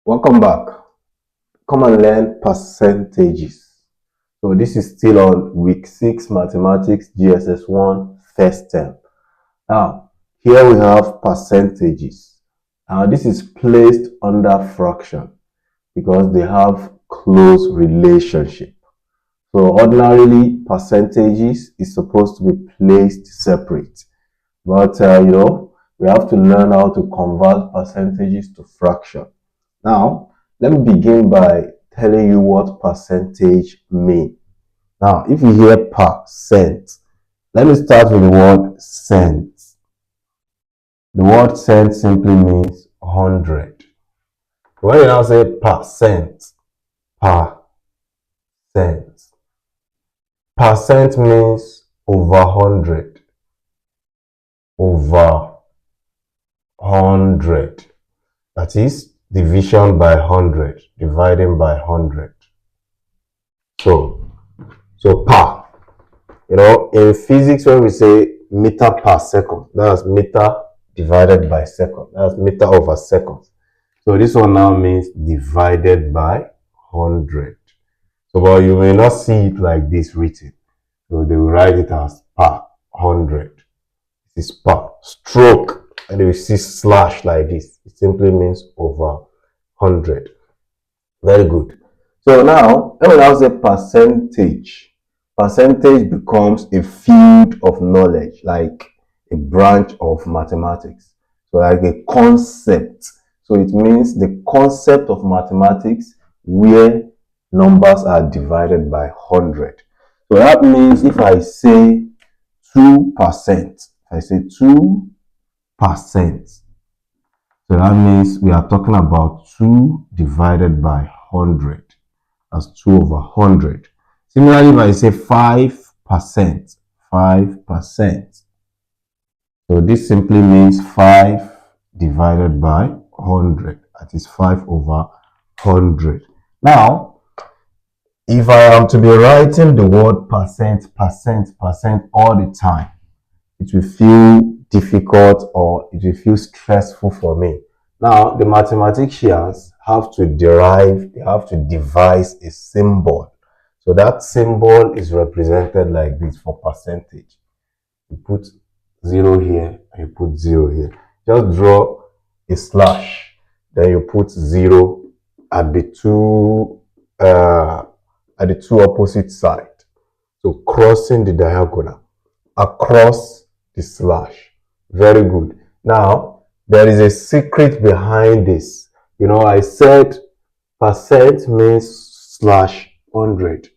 Welcome back. Come and learn percentages. So this is still on week 6 mathematics GSS 1 first term. Now, here we have percentages. Now this is placed under fraction because they have close relationship. So ordinarily percentages is supposed to be placed separate. But we have to learn how to convert percentages to fraction. Now, let me begin by telling you what percentage means. Now, if you hear percent, let me start with the word cent. The word cent simply means 100. When you now say percent, percent means over 100. Over 100. That is division by 100, dividing by 100. So per. In physics, when we say meter per second, that's meter divided by second. That's meter over second. So this one now means divided by 100. So, but you may not see it like this written. So they will write it as per 100. This is per stroke, and you will see slash like this. It simply means over 100. Very good. So now, let me now say percentage. Percentage becomes a field of knowledge, like a branch of mathematics. So like a concept. So it means the concept of mathematics where numbers are divided by 100. So that means if I say 2%, I say 2%. So that means we are talking about 2 divided by 100. That's 2 over 100. Similarly, if I say 5%, 5%. So this simply means 5 divided by 100. That is 5 over 100. Now, if I am to be writing the word percent all the time, it will feel difficult or it will feel stressful for me. Now, the mathematicians have to devise a symbol. So that symbol is represented like this for percentage. You put 0 here and you put 0 here. Just draw a slash. Then you put 0 at the two opposite sides. So crossing the diagonal across the slash. Very good. Now, there is a secret behind this. I said percent means slash 100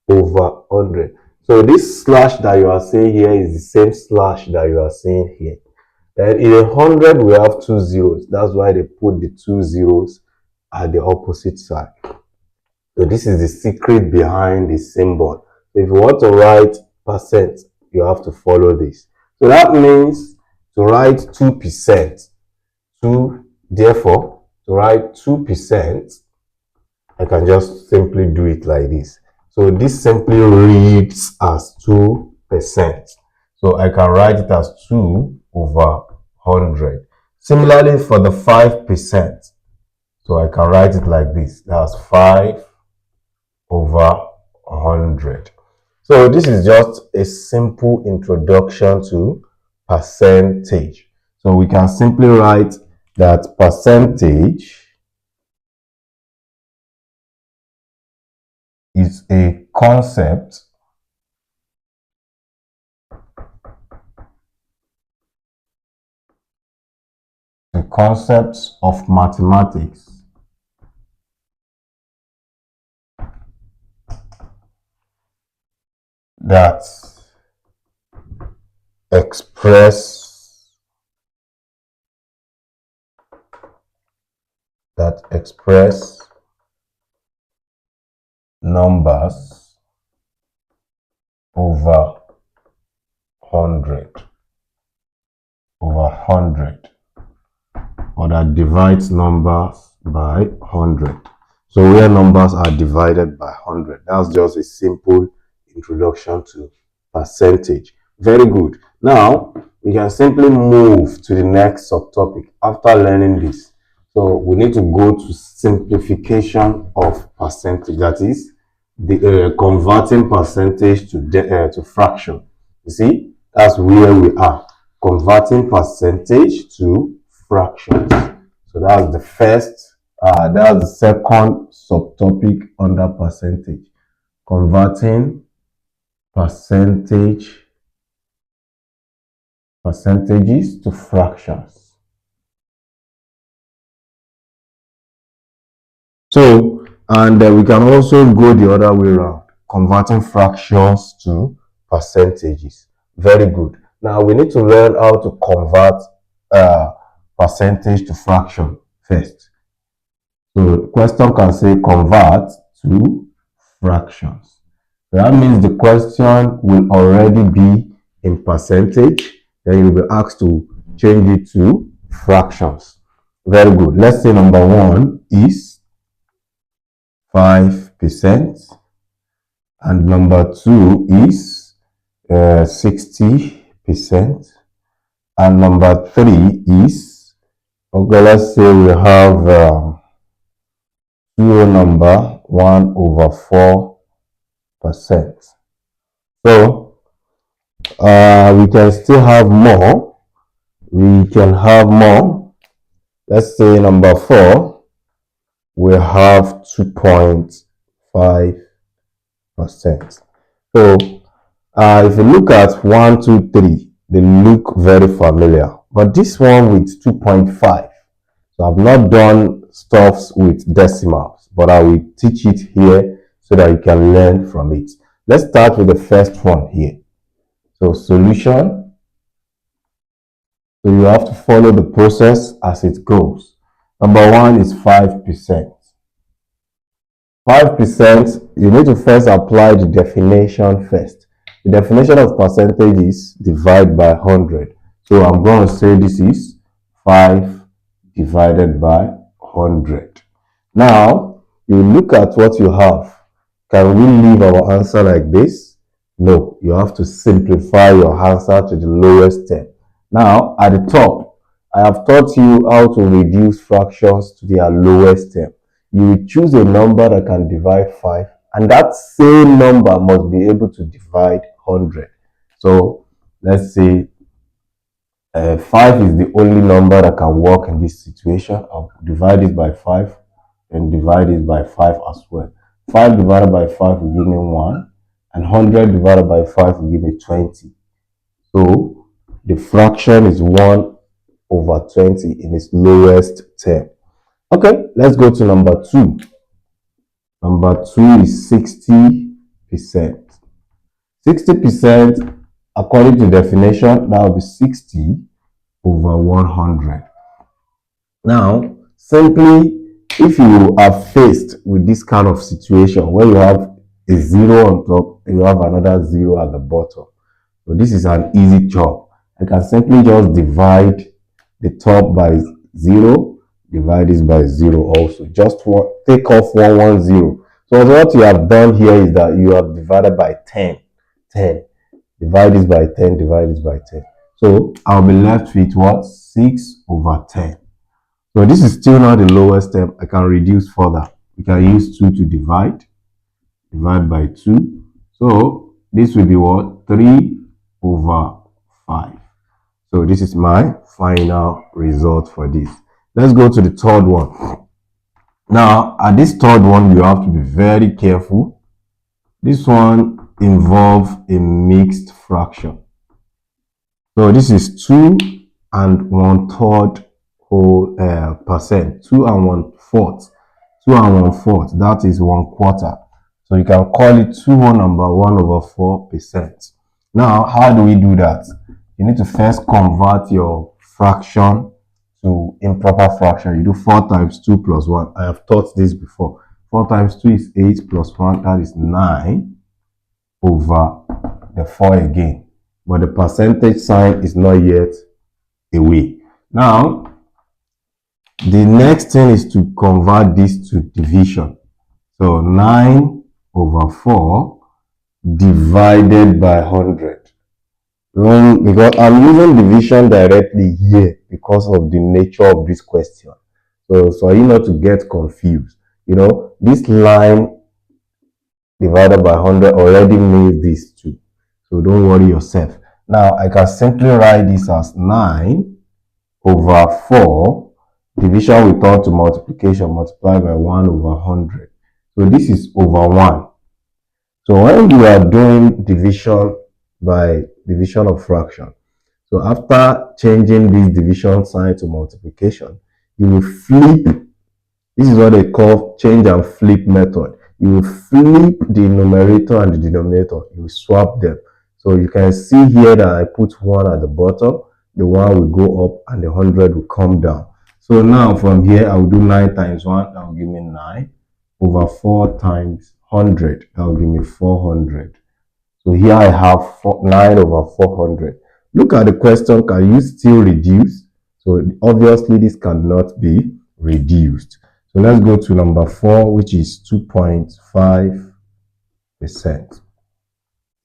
over 100. So this slash that you are seeing here is the same slash that you are seeing here. Then in 100, we have 2 zeros. That's why they put the 2 zeros at the opposite side. So this is the secret behind the symbol. If you want to write percent, you have to follow this. So that means to write 2%, therefore, to write 2%, I can just simply do it like this. So this simply reads as 2%. So I can write it as 2 over 100. Similarly for the 5%. So I can write it like this. That's 5 over 100. So this is just a simple introduction to percentage. So we can simply write that percentage is a concept of mathematics that express numbers over 100, or that divides numbers by 100. So where numbers are divided by 100. That's just a simple introduction to percentage. Very good. Now, we can simply move to the next subtopic after learning this. So we need to go to simplification of percentage. That is the converting percentage to fraction. You see, that's where we are. Converting percentage to fractions. So that's the first, that's the second subtopic under percentage. Converting percentages to fractions. So, and we can also go the other way around, converting fractions to percentages. Very good. Now we need to learn how to convert percentage to fraction first. So the question can say convert to fractions. So that means the question will already be in percentage. Then you'll be asked to change it to fractions. Very good. Let's say number 1 is 5% and number 2 is 60% and number 3 is, okay, let's say we have number 1/4%. So we can still have more. We can have more. Let's say number 4, we have 2.5%. So if you look at 1, 2, 3, they look very familiar. But this one with 2.5, so I've not done stuffs with decimals, but I will teach it here so that you can learn from it. Let's start with the first one here. So solution. So you have to follow the process as it goes. Number 1 is 5%. 5%, you need to first apply the definition first. The definition of percentage is divide by 100. So I'm going to say this is 5 divided by 100. Now, you look at what you have. Can we leave our answer like this? No, you have to simplify your answer to the lowest term. Now, at the top, I have taught you how to reduce fractions to their lowest term. You will choose a number that can divide 5, and that same number must be able to divide 100. So, let's say 5 is the only number that can work in this situation. I'll divide it by 5 and divide it by 5 as well. 5 divided by 5 will give me 1, and 100 divided by 5 will give me 20. So the fraction is 1/20 in its lowest term. Okay, let's go to number 2. Number 2 is 60%. 60%, according to definition, that will be 60/100. Now, simply, if you are faced with this kind of situation where you have a 0 on top and you have another 0 at the bottom, so this is an easy job. I can simply just divide the top by 0, divide this by 0 also. Just take off 110. So what you have done here is that you have divided by 10. 10. Divide this by 10, divide this by 10. So I'll be left with what? 6/10. So this is still not the lowest term. I can reduce further. We can use 2 to divide. Divide by 2. So this will be what? 3/5. So this is my final result for this. Let's go to the third one. Now, at this third one, you have to be very careful. This one involves a mixed fraction. So this is 2 1/3 whole percent. 2 1/4. 2 1/4. That is 1/4. So you can call it 2 whole number 1/4%. Now, how do we do that? You need to first convert your fraction to improper fraction. You do 4 times 2 plus 1. I have taught this before. 4 times 2 is 8 plus 1, that is 9/4 again. But the percentage sign is not yet away. Now, the next thing is to convert this to division. So 9/4 divided by 100. Because I'm using division directly here because of the nature of this question. So for you not to get confused, this line divided by 100 already means this too. So don't worry yourself. Now I can simply write this as 9 over 4. Division will turn to multiplication, multiplied by 1 over 100. So this is over 1. So when you are doing division by division of fraction, so after changing this division sign to multiplication, you will flip. This is what they call change and flip method. You will flip the numerator and the denominator. You will swap them. So you can see here that I put 1 at the bottom. The 1 will go up and the 100 will come down. So now from here, I will do 9 times 1. That will give me 9 over 4 times 100. That will give me 400. So here I have 9 over 400. Look at the question. Can you still reduce? So obviously this cannot be reduced. So let's go to number 4, which is 2.5%.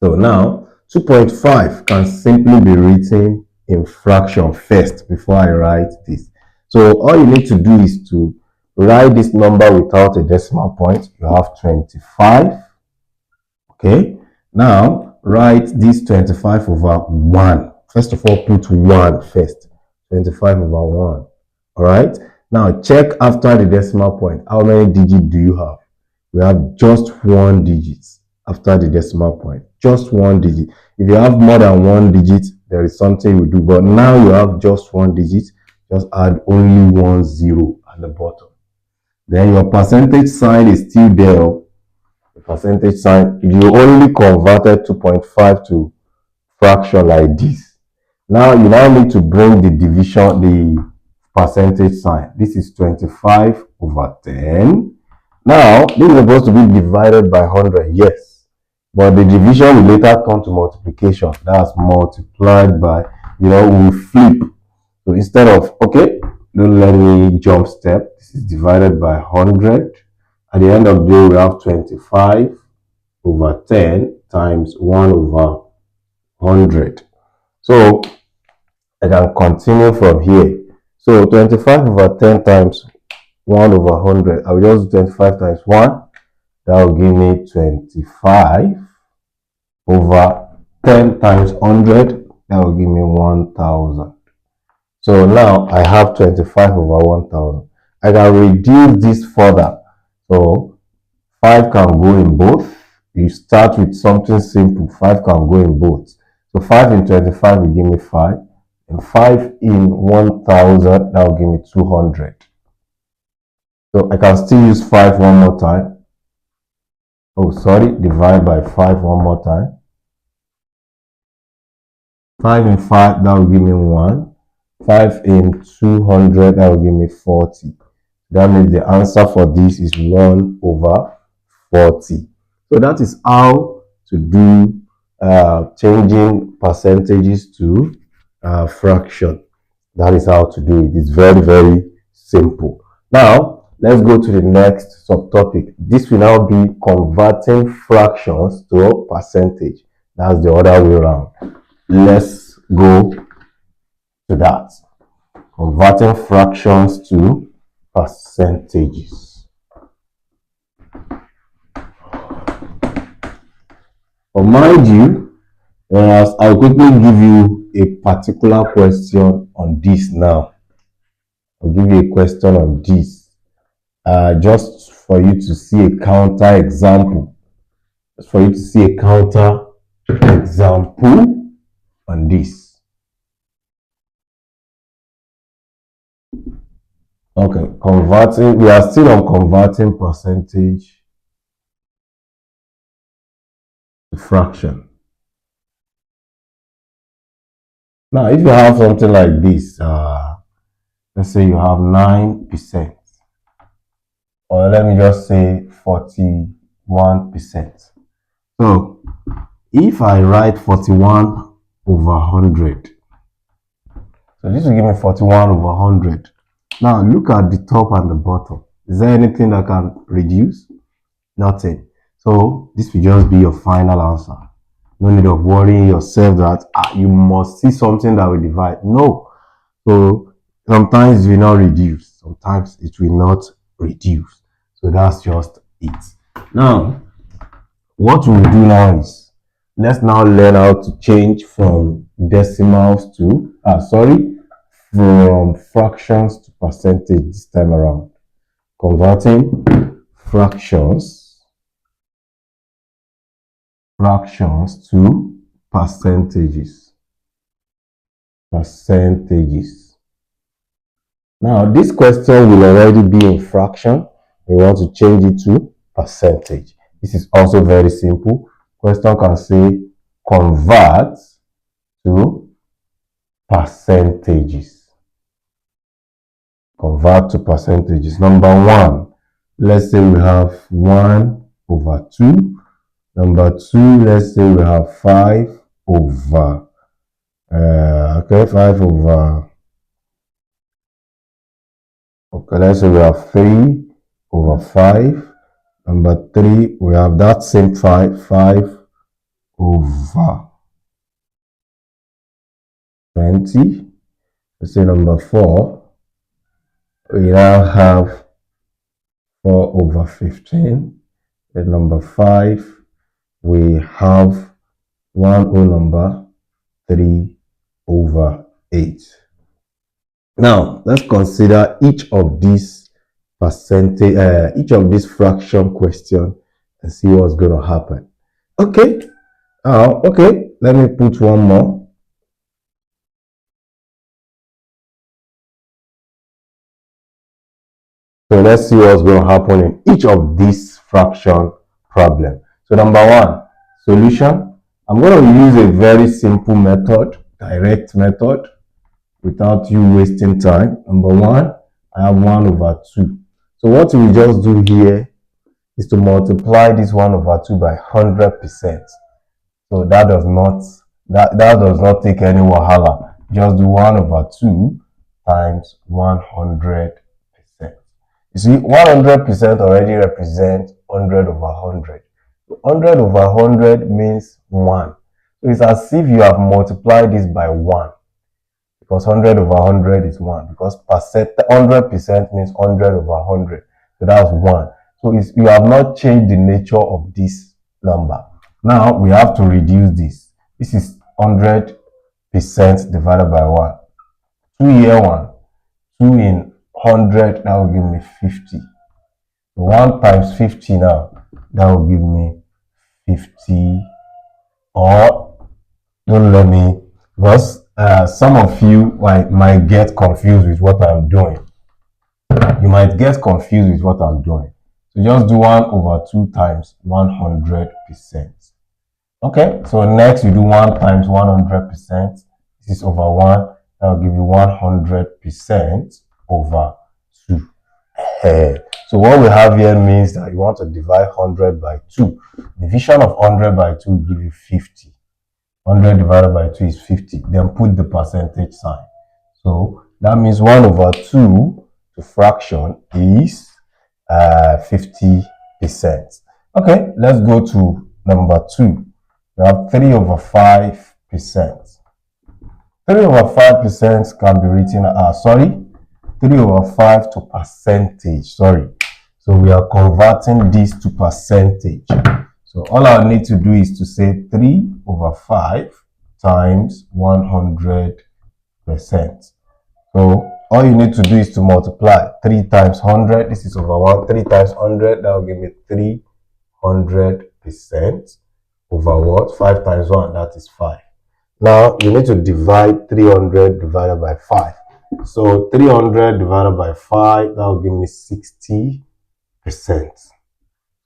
So now 2.5 can simply be written in fraction first before I write this. So all you need to do is to write this number without a decimal point. You have 25. Okay. Now write this 25 over 1. First of all, put 1 first. 25 over 1. All right. Now check after the decimal point. How many digits do you have? We have just 1 digit after the decimal point. Just 1 digit. If you have more than 1 digit, there is something you do. But now you have just 1 digit. Just add only 1 0 at the bottom. Then your percentage sign is still there. The percentage sign, you only converted 2.5 to fraction like this. Now you now need to bring the division, the percentage sign. This is 25 over 10. Now this is supposed to be divided by 100, yes, but the division will later turn to multiplication. That's multiplied by, we'll flip. So instead of, okay, don't let me jump step. This is divided by 100. At the end of the day, we have 25 over 10 times 1 over 100. So I can continue from here. So 25 over 10 times 1 over 100. I will just do 25 times 1. That will give me 25 over 10 times 100. That will give me 1000. So now I have 25 over 1000. I can reduce this further. So 5 can go in both. You start with something simple. 5 can go in both. So 5 in 25 will give me 5. And 5 in 1000, that will give me 200. So I can still use 5 one more time. Oh, sorry, divide by 5 one more time. 5 in 5, that will give me 1. 5 in 200, that will give me 40. That means the answer for this is 1 over 40. So that is how to do changing percentages to fraction. That is how to do it. It's very, very simple. Now, let's go to the next subtopic. This will now be converting fractions to percentage. That's the other way around. Let's go to that. Converting fractions to percentages. But mind you, I'll quickly give you a particular question on this now. I'll give you a question on this. Just for you to see a counter example. Just for you to see a counter example on this. Okay, converting. We are still on converting percentage to fraction. Now, if you have something like this, let's say you have 9%, or let me just say 41%. So, if I write 41 over 100, so this will give me 41 over 100. Now, look at the top and the bottom. Is there anything that can reduce? Nothing. So, this will just be your final answer. No need of worrying yourself that you must see something that will divide. No. So sometimes it will not reduce. sometimes it will not reduce. So that's just it. Now, what we'll do now is, let's now learn how to change from decimals to, from fractions to percentage this time around. Converting fractions to percentages. Now, this question will already be in fraction. We want to change it to percentage. This is also very simple. Question can say convert to percentages. Convert to percentages. Number 1, let's say we have 1/2. Number 2, let's say we have 5 over 5 over, let's say we have 3/5. Number 3, we have that same 5 over 20. Let's say number 4, we now have 4/15. Then number 5, we have 1 whole number, 3/8. Now, let's consider each of these fraction question and see what's going to happen. Okay. Let me put one more. So let's see what's going to happen in each of these fraction problem. So number 1, solution. I'm going to use a very simple method, direct method, without you wasting time. Number 1, I have 1/2. So what we just do here is to multiply this 1/2 by 100%. So that does not take any wahala. Just do 1/2 times 100%. You see, 100% already represents 100/100. 100/100 means 1. So it's as if you have multiplied this by 1. Because 100/100 is 1. Because 100% means 100/100. So that's 1. So you have not changed the nature of this number. Now we have to reduce this. This is 100% divided by 1. 2 here 1. 2 in 100, that will give me 50. 1 times 50 now, that will give me 50. Or don't let me, because some of you might get confused with what I'm doing. You might get confused with what I'm doing. So just do 1/2 times 100%. Okay, so next you do 1 times 100%. This is over 1. That will give you 100% over 2. So what we have here means that you want to divide 100 by 2. Division of 100 by 2 will give you 50. 100 divided by 2 is 50. Then put the percentage sign. So that means 1/2 to fraction is 50%. Okay, let's go to number 2. We have 3/5%. 3/5% can be written as, 3/5 to percentage. So we are converting this to percentage. So all I need to do is to say 3/5 times 100%. So all you need to do is to multiply 3 times 100. This is over 1. 3 times 100, that will give me 300% over what? 5 times 1, that is 5. Now you need to divide 300 divided by 5. So 300 divided by 5, that will give me 60%.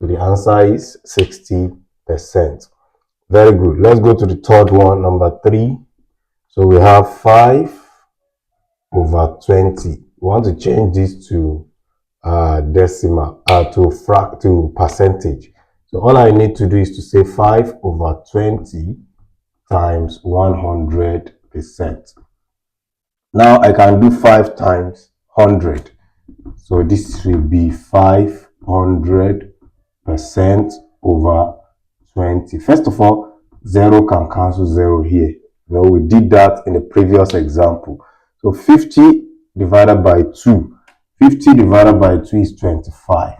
So the answer is 60%. Very good. Let's go to the third one, number 3. So we have 5/20. We want to change this to decimal, to percentage. So all I need to do is to say 5/20 times 100%. Now I can do 5 times 100. So this will be 500% over 20. First of all, 0 can cancel 0 here. We did that in the previous example. So 50 divided by 2. 50 divided by 2 is 25.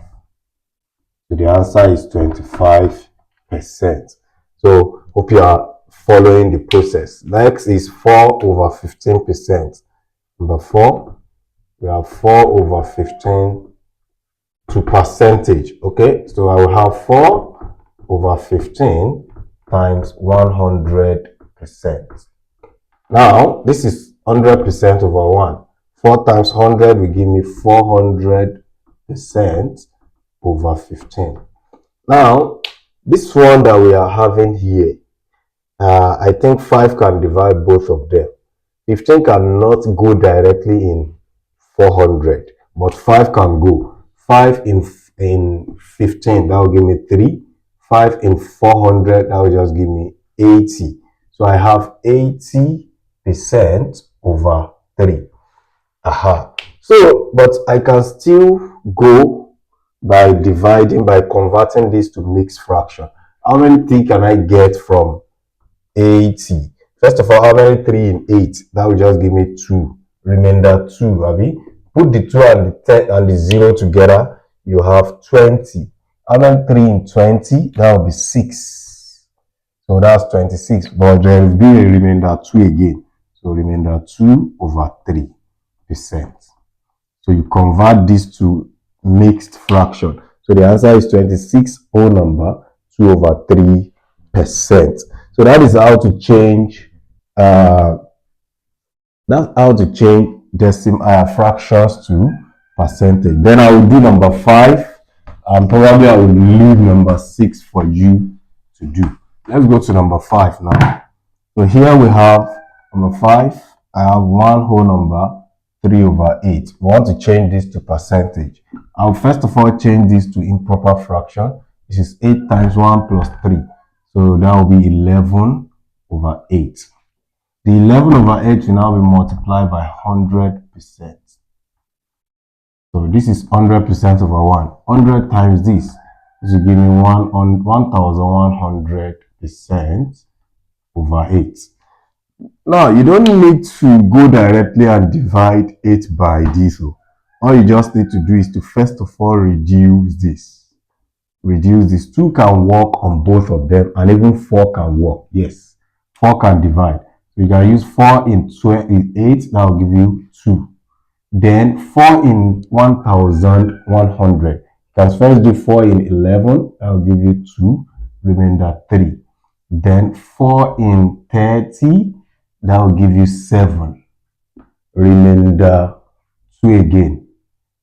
So the answer is 25%. So hope you are following the process. Next is 4 over 15%. Number 4, we have 4 over 15 to percentage. Okay, so I will have 4 over 15 times 100%. Now, this is 100% over 1. 4 times 100 will give me 400% over 15. Now, this one that we are having here, I think 5 can divide both of them. 15 cannot go directly in 400, but 5 can go. 5 in 15, that will give me 3. 5 in 400, that will just give me 80. So I have 80% over 3. Aha. So, but I can still go by dividing, by converting this to mixed fraction. How many 3 can I get from 80? First of all, how many 3 in 8? That will just give me 2. Remainder 2, Abi. Put the 2 and the 10 and the 0 together, you have 20. How many 3 in 20? That will be 6. So that's 26. But there will be a remainder 2 again. So remainder 2 over 3%. So you convert this to mixed fraction. So the answer is 26 whole number 2 over 3%. So that is how to change decimal fractions to percentage. Then I will do number 5, and probably I will leave number 6 for you to do. Let's go to number 5 now. So here we have number 5. I have one whole number 3 over 8. We want to change this to percentage. I'll first of all change this to improper fraction. This is 8 times 1 plus 3. So that will be 11 over 8. The 11 over 8 will now be multiplied by 100%. So this is 100% over 1. 100 times this will give me 1,100% over 8. Now, you don't need to go directly and divide 8 by this. All you just need to do is to first of all reduce this. Reduce this. 2 can work on both of them, and even 4 can work. Yes, 4 can divide. So you can use 4 in 8, that will give you 2. Then 4 in 1,100. You can first do 4 in 11, that will give you 2, remainder 3. Then 4 in 30, that will give you 7, remainder 2 again.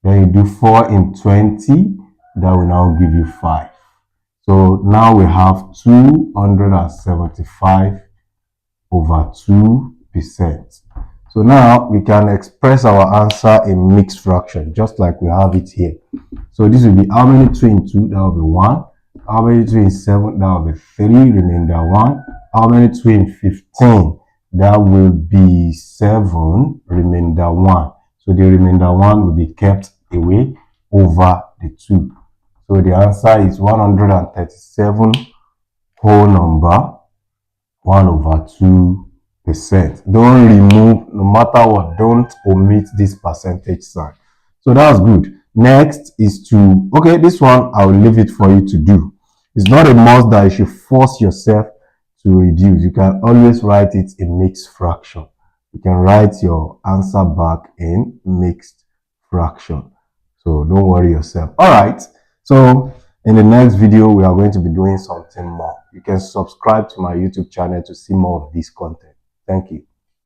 Then you do 4 in 20, that will now give you 5. So now we have 275 over 2%. So now we can express our answer in mixed fraction, just like we have it here. So this will be how many 2 in 2? That will be 1. How many 2 in 7? That will be 3, remainder 1. How many 2 in 15? That will be 7, remainder 1. So the remainder 1 will be kept away over the 2. So the answer is 137 whole number 1 over 2%. Don't remove, no matter what, don't omit this percentage sign. So that's good. Next is to, okay, this one I will leave it for you to do. It's not a must that you should force yourself to reduce. You can always write it in mixed fraction. You can write your answer back in mixed fraction. So don't worry yourself. All right. So in the next video, we are going to be doing something more. You can subscribe to my YouTube channel to see more of this content. Thank you.